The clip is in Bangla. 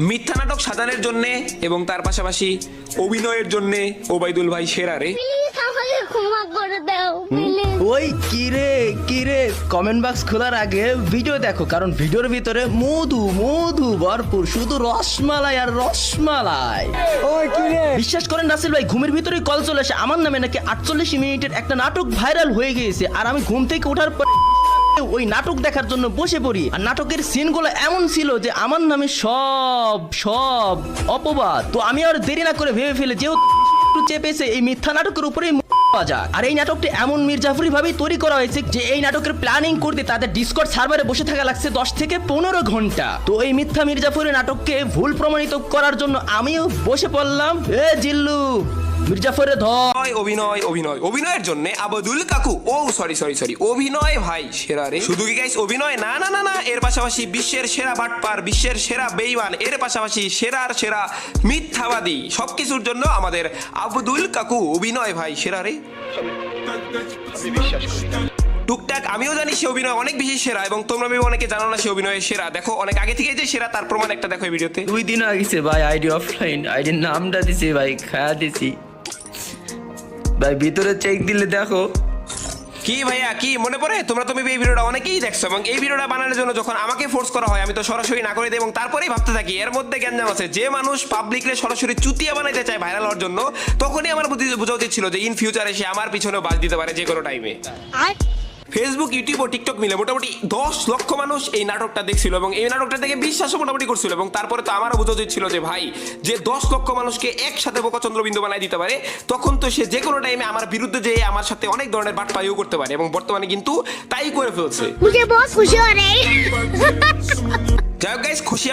মিথ্যা নাটক সাজানোর জন্য এবং তার পাশাপাশি অভিনয়ের জন্য ওবাইদুল ভাই সেরা রে। ক্ষমা করে দাও ওই কিরে কমেন্ট বক্স খোলার আগে ভিডিও দেখো, কারণ ভিডিওর ভিতরে মধু মধু ভরপুর, শুধু রসমালাই আর রসমালাই। ওই কিরে, বিশ্বাস করেন রাসেল ভাই, ঘুমের ভিতরেই কল চলে আসে আমার নামে নাকি 48 মিনিটের একটা নাটক ভাইরাল হয়ে গিয়েছে। আর আমি ঘুম থেকে ওঠার পর ওই নাটক দেখার জন্য বসে পড়ি। আর নাটকের সিনগুলো এমন ছিল যে আমার নামে সব অপবাদ। তো আমি আর দেরি না করে ভেবে ফেলে যেহেতু চেপেছে এই মিথ্যা নাটকের উপরেই আর এই নাটকটি এমন মির্জাফরি ভাবেই তৈরি করা হয়েছে যে এই নাটকের প্ল্যানিং করতে তাদের ডিসকর্ড সার্ভারে বসে থাকা লাগছে 10 থেকে 15 ঘন্টা। তো এই মিথ্যা মির্জাফরি নাটককে ভুল প্রমাণিত করার জন্য আমিও বসে পড়লাম। জিল্লু মির্জাফরে অভিনয়ের জন্য আবদুল কাকু সরি অভিনয় ভাই সেরা রে। শুধু কি গাইস অভিনয় না, এর পাশাপাশি বিশ্বের সেরা বাটপার, বিশ্বের সেরা বেঈমান, এর পাশাপাশি সেরার সেরা মিথ্যাবাদী, সবকিছুর জন্য আমাদের আবদুল কাকু অভিনয় ভাই সেরা রে। টুকটাক আমিও জানি সে অভিনয় অনেক বেশি সেরা, এবং তোমরা অনেকে জানো না সে অভিনয় সেরা। দেখো অনেক আগে থেকে যে সেরা তার প্রমাণ একটা দেখো এই ভিডিওতে। 2 দিন আগেছে ভাই আইডি অফলাইন, আইডির নামটা দিছি ভাই, খায়া দিছি ভাই, ভিতরে চেক দিলে দেখো। কি ভাইয়া কি মনে পড়ে? তোমরা এই ভিডিওটা অনেকেই দেখছো, এবং এই ভিডিওটা বানানোর জন্য যখন আমাকে ফোর্স করা হয় আমি তো সরাসরি না করে দিই, এবং তারপরেই ভাবতে থাকি এর মধ্যে গ্যাঞ্জাম আছে। যে মানুষ পাবলিকলে সরাসরি চুতিয়া বানাইতে চায় ভাইরাল হওয়ার জন্য, তখনই আমার বোঝা উচিত ছিল যে ইন ফিউচারে সে আমার পিছনেও বাজ দিতে পারে যে কোনো টাইমে। ফেসবুক, ইউটিউব ও টিকটক মিলে মোটামুটি 10 লক্ষ মানুষ এই নাটকটা দেখছিল, এবং এই নাটকটা দেখে বিশ্বাসও মোটামুটি করছিল। এবং তারপরে তো আমারও বোঝা উচিত ছিল যে ভাই, যে 10 লক্ষ মানুষকে একসাথে বোকাচন্দ্রবিন্দু বানাই দিতে পারে, তখন তো সে যে কোনো টাইমে আমার বিরুদ্ধে যেয়ে আমার সাথে অনেক ধরনের বাটপাইও করতে পারে, এবং বর্তমানে কিন্তু তাই করে ফেলছে। মুঝে বহুত খুশি হো রে। যাই হোক গাইস, খুশি